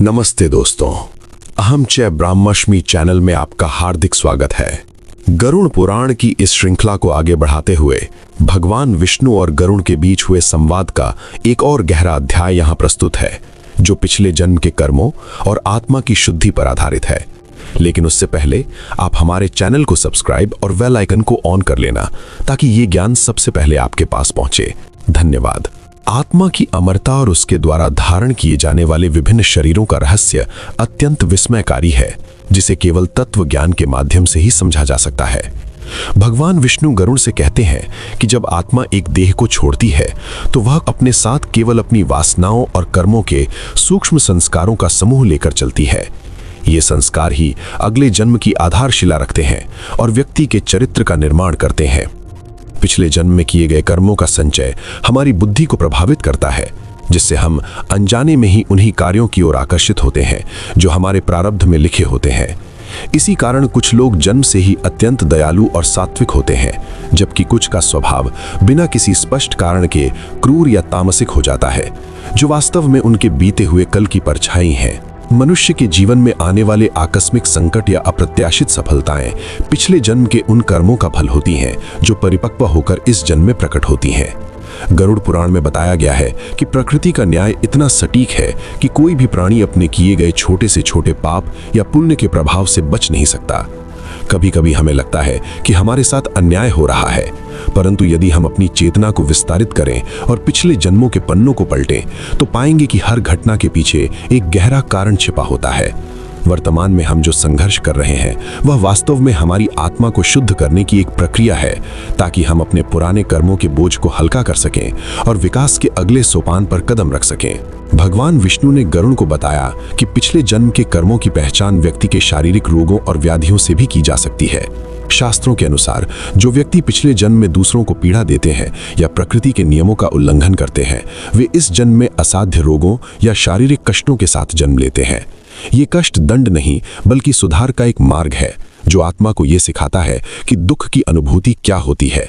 नमस्ते दोस्तों, अहम च ब्राह्मश्मी चैनल में आपका हार्दिक स्वागत है। गरुड़ पुराण की इस श्रृंखला को आगे बढ़ाते हुए भगवान विष्णु और गरुड़ के बीच हुए संवाद का एक और गहरा अध्याय यहाँ प्रस्तुत है, जो पिछले जन्म के कर्मों और आत्मा की शुद्धि पर आधारित है। लेकिन उससे पहले आप हमारे चैनल को सब्सक्राइब और बेल आइकन को ऑन कर लेना, ताकि ये ज्ञान सबसे पहले आपके पास पहुंचे। धन्यवाद। आत्मा की अमरता और उसके द्वारा धारण किए जाने वाले विभिन्न शरीरों का रहस्य अत्यंत विस्मयकारी है, जिसे केवल तत्व ज्ञान के माध्यम से ही समझा जा सकता है। भगवान विष्णु गरुड़ से कहते हैं कि जब आत्मा एक देह को छोड़ती है तो वह अपने साथ केवल अपनी वासनाओं और कर्मों के सूक्ष्म संस्कारों का समूह लेकर चलती है। ये संस्कार ही अगले जन्म की आधारशिला रखते हैं और व्यक्ति के चरित्र का निर्माण करते हैं। पिछले जन्म में किए गए कर्मों का संचय हमारी बुद्धि को प्रभावित करता है, जिससे हम अनजाने में ही उन्हीं कार्यों की ओर आकर्षित होते हैं जो हमारे प्रारब्ध में लिखे होते हैं। इसी कारण कुछ लोग जन्म से ही अत्यंत दयालु और सात्विक होते हैं, जबकि कुछ का स्वभाव बिना किसी स्पष्ट कारण के क्रूर या तामसिक हो जाता है, जो वास्तव में उनके बीते हुए कल की परछाई हैं। मनुष्य के जीवन में आने वाले आकस्मिक संकट या अप्रत्याशित सफलताएं पिछले जन्म के उन कर्मों का फल होती हैं, जो परिपक्व होकर इस जन्म में प्रकट होती हैं। गरुड़ पुराण में बताया गया है कि प्रकृति का न्याय इतना सटीक है कि कोई भी प्राणी अपने किए गए छोटे से छोटे पाप या पुण्य के प्रभाव से बच नहीं सकता। कभी कभी हमें लगता है कि हमारे साथ अन्याय हो रहा है, परंतु यदि हम अपनी चेतना को विस्तारित करें और पिछले जन्मों के पन्नों को पलटें, तो पाएंगे कि हर घटना के पीछे एक गहरा कारण छिपा होता है। वर्तमान में हम जो संघर्ष कर रहे हैं, वह वास्तव में हमारी आत्मा को शुद्ध करने की एक प्रक्रिया है, ताकि हम अपने पुराने कर्मों के बोझ को हल्का कर सकें और विकास के अगले सोपान पर कदम रख सकें। भगवान विष्णु ने गरुड़ को बताया कि पिछले जन्म के कर्मों की पहचान व्यक्ति के शारीरिक रोगों और व्याधियों से भी की जा सकती है। शास्त्रों के अनुसार जो व्यक्ति पिछले जन्म में दूसरों को पीड़ा देते हैं या प्रकृति के नियमों का उल्लंघन करते हैं, वे इस जन्म में असाध्य रोगों या शारीरिक कष्टों के साथ जन्म लेते हैं। ये कष्ट दंड नहीं, बल्कि सुधार का एक मार्ग है, जो आत्मा को ये सिखाता है कि दुख की अनुभूति क्या होती है।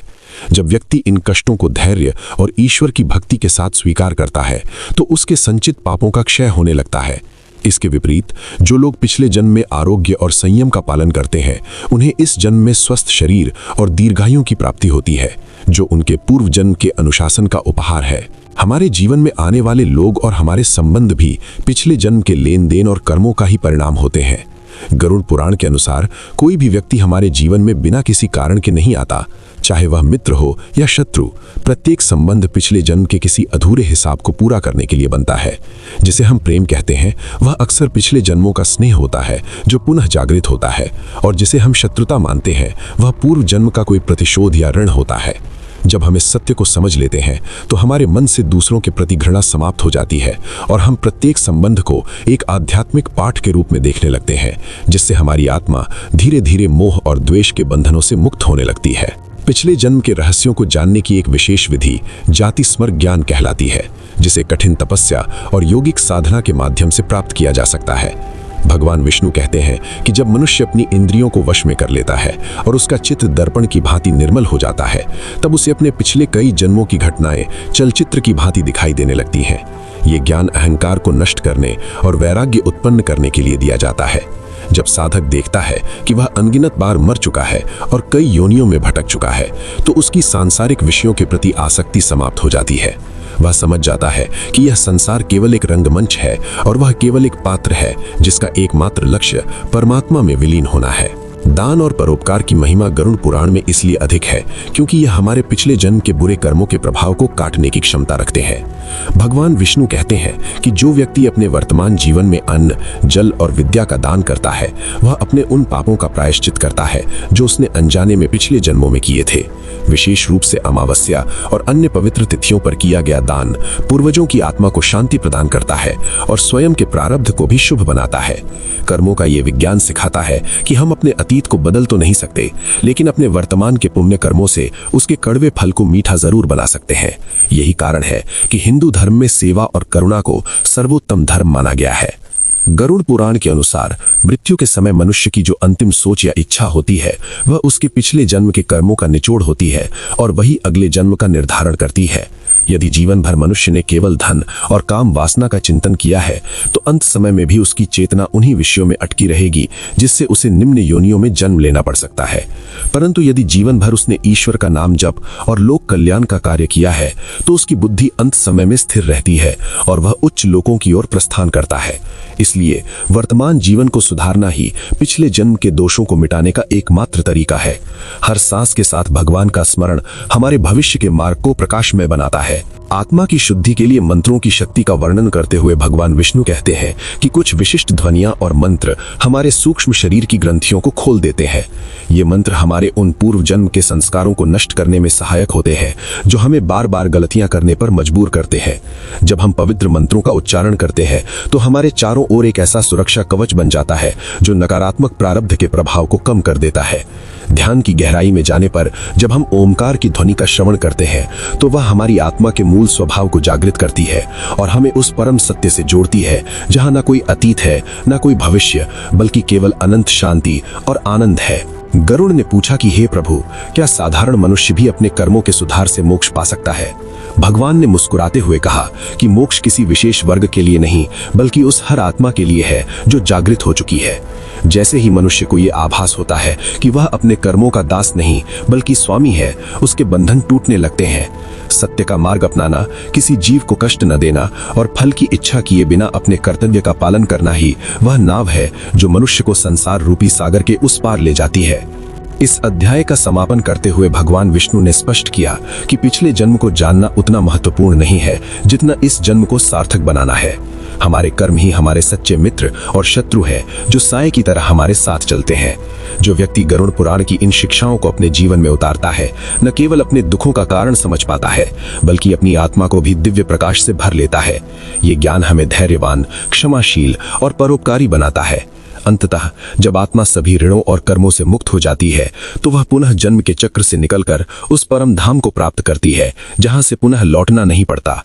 जब व्यक्ति इन कष्टों को धैर्य और ईश्वर की भक्ति के साथ स्वीकार करता है, तो उसके संचित पापों का क्षय होने लगता है। इसके विपरीत जो लोग पिछले जन्म में आरोग्य और संयम का पालन करते हैं, उन्हें इस जन्म में स्वस्थ शरीर और दीर्घायु की प्राप्ति होती है, जो उनके पूर्व जन्म के अनुशासन का उपहार है। हमारे जीवन में आने वाले लोग और हमारे संबंध भी पिछले जन्म के लेन देन और कर्मों का ही परिणाम होते हैं। गरुड़ पुराण के अनुसार कोई भी व्यक्ति हमारे जीवन में बिना किसी कारण के नहीं आता, चाहे वह मित्र हो या शत्रु। प्रत्येक संबंध पिछले जन्म के किसी अधूरे हिसाब को पूरा करने के लिए बनता है। जिसे हम प्रेम कहते हैं, वह अक्सर पिछले जन्मों का स्नेह होता है, जो पुनः जागृत होता है, और जिसे हम शत्रुता मानते हैं, वह पूर्व जन्म का कोई प्रतिशोध या ऋण होता है। जब हम इस सत्य को समझ लेते हैं, तो हमारे मन से दूसरों के प्रति घृणा समाप्त हो जाती है और हम प्रत्येक संबंध को एक आध्यात्मिक पाठ के रूप में देखने लगते हैं, जिससे हमारी आत्मा धीरे धीरे मोह और द्वेष के बंधनों से मुक्त होने लगती है। पिछले जन्म के रहस्यों को जानने की एक विशेष विधि जाति स्मर ज्ञान कहलाती है, जिसे कठिन तपस्या और योगिक साधना के माध्यम से प्राप्त किया जा सकता है। भगवान विष्णु कहते हैं कि जब मनुष्य अपनी इंद्रियों को वश में कर लेता है और उसका चित्त दर्पण की भांति निर्मल हो जाता है, तब उसे अपने पिछले कई जन्मों की घटनाएं चलचित्र की भांति दिखाई देने लगती हैं। ये ज्ञान अहंकार को नष्ट करने और वैराग्य उत्पन्न करने के लिए दिया जाता है। जब साधक देखता है कि वह अनगिनत बार मर चुका है और कई योनियों में भटक चुका है, तो उसकी सांसारिक विषयों के प्रति आसक्ति समाप्त हो जाती है। वह समझ जाता है कि यह संसार केवल एक रंगमंच है और वह केवल एक पात्र है, जिसका एकमात्र लक्ष्य परमात्मा में विलीन होना है। दान और परोपकार की महिमा गरुड़ पुराण में इसलिए अधिक है क्योंकि यह हमारे पिछले जन्म के बुरे कर्मों के प्रभाव को काटने की क्षमता रखते हैं। भगवान विष्णु कहते हैं कि जो व्यक्ति अपने वर्तमान जीवन में अन्न, जल और विद्या का दान करता है, वह अपने उन पापों का प्रायश्चित करता है जो उसने अनजाने में पिछले जन्मों में किए थे। विशेष रूप से अमावस्या और अन्य पवित्र तिथियों पर किया गया दान पूर्वजों की आत्मा को शांति प्रदान करता है और स्वयं के प्रारब्ध को भी शुभ बनाता है। कर्मों का ये विज्ञान सिखाता है कि हम अपने अतीत को बदल तो नहीं सकते, लेकिन अपने वर्तमान के पुण्य कर्मों से उसके कड़वे फल को मीठा जरूर बना सकते हैं। यही कारण है कि हिंदू धर्म में सेवा और करुणा को सर्वोत्तम धर्म माना गया है। गरुड़ पुराण के अनुसार मृत्यु के समय मनुष्य की जो अंतिम सोच या इच्छा होती है, वह उसके पिछले जन्म के कर्मों का निचोड़ होती है और वही अगले जन्म का निर्धारण करती है। यदि जीवन भर मनुष्य ने केवल धन और काम वासना का चिंतन किया है तो अंत समय में भी उसकी चेतना उन्हीं विषयों में अटकी रहेगी जिससे उसे निम्न योनियों में जन्म लेना पड़ सकता है। परंतु यदि जीवन भर उसने ईश्वर का नाम जप और लोक कल्याण का कार्य किया है तो उसकी बुद्धि अंत समय में स्थिर रहती है और वह उच्च लोकों की ओर प्रस्थान करता है। इसलिए वर्तमान जीवन को सुधारना ही पिछले जन्म के दोषों को मिटाने का एकमात्र तरीका है। हर सांस के साथ भगवान का स्मरण हमारे भविष्य के मार्ग को प्रकाशमय बनाता है। आत्मा की शुद्धि के लिए मंत्रों की शक्ति का वर्णन करते हुए भगवान विष्णु कहते हैं कि कुछ विशिष्ट ध्वनियां और मंत्र हमारे सूक्ष्म शरीर की ग्रंथियों को खोल देते हैं। ये मंत्र हमारे उन पूर्व जन्म के संस्कारों को नष्ट करने में सहायक होते हैं जो हमें बार बार गलतियां करने पर मजबूर करते हैं। जब हम पवित्र मंत्रों का उच्चारण करते हैं तो हमारे चारों ओर एक ऐसा सुरक्षा कवच बन जाता है जो नकारात्मक प्रारब्ध के प्रभाव को कम कर देता है। ध्यान की गहराई में जाने पर जब हम ओमकार की ध्वनि का श्रवण करते हैं तो वह हमारी आत्मा के मूल स्वभाव को जागृत करती है और हमें उस परम सत्य से जोड़ती है जहां ना कोई अतीत है ना कोई भविष्य, बल्कि केवल अनंत शांति और आनंद है। गरुड़ ने पूछा कि हे प्रभु, क्या साधारण मनुष्य भी अपने कर्मों के सुधार से मोक्ष पा सकता है? भगवान ने मुस्कुराते हुए कहा कि मोक्ष किसी विशेष वर्ग के लिए नहीं बल्कि उस हर आत्मा के लिए है जो जागृत हो चुकी है। जैसे ही मनुष्य को ये आभास होता है कि वह अपने कर्मों का दास नहीं बल्कि स्वामी है, उसके बंधन टूटने लगते हैं। सत्य का मार्ग अपनाना, किसी जीव को कष्ट न देना और फल की इच्छा किए बिना अपने कर्तव्य का पालन करना ही वह नाव है जो मनुष्य को संसार रूपी सागर के उस पार ले जाती है। इस अध्याय का समापन करते हुए भगवान विष्णु ने स्पष्ट किया कि पिछले जन्म को जानना उतना महत्वपूर्ण नहीं है जितना इस जन्म को सार्थक बनाना है। हमारे कर्म ही हमारे सच्चे मित्र और शत्रु है जो साए की तरह हमारे साथ चलते हैं। जो व्यक्ति गरुड़ पुराण की इन शिक्षाओं को अपने जीवन में उतारता है न केवल अपने दुखों का कारण समझ पाता है बल्कि अपनी आत्मा को भी दिव्य प्रकाश से भर लेता है। ये ज्ञान हमें धैर्यवान, क्षमाशील और परोपकारी बनाता है। अंततः जब आत्मा सभी ऋणों और कर्मों से मुक्त हो जाती है तो वह पुनः जन्म के चक्र से निकलकर उस परम धाम को प्राप्त करती है जहां से पुनः लौटना नहीं पड़ता।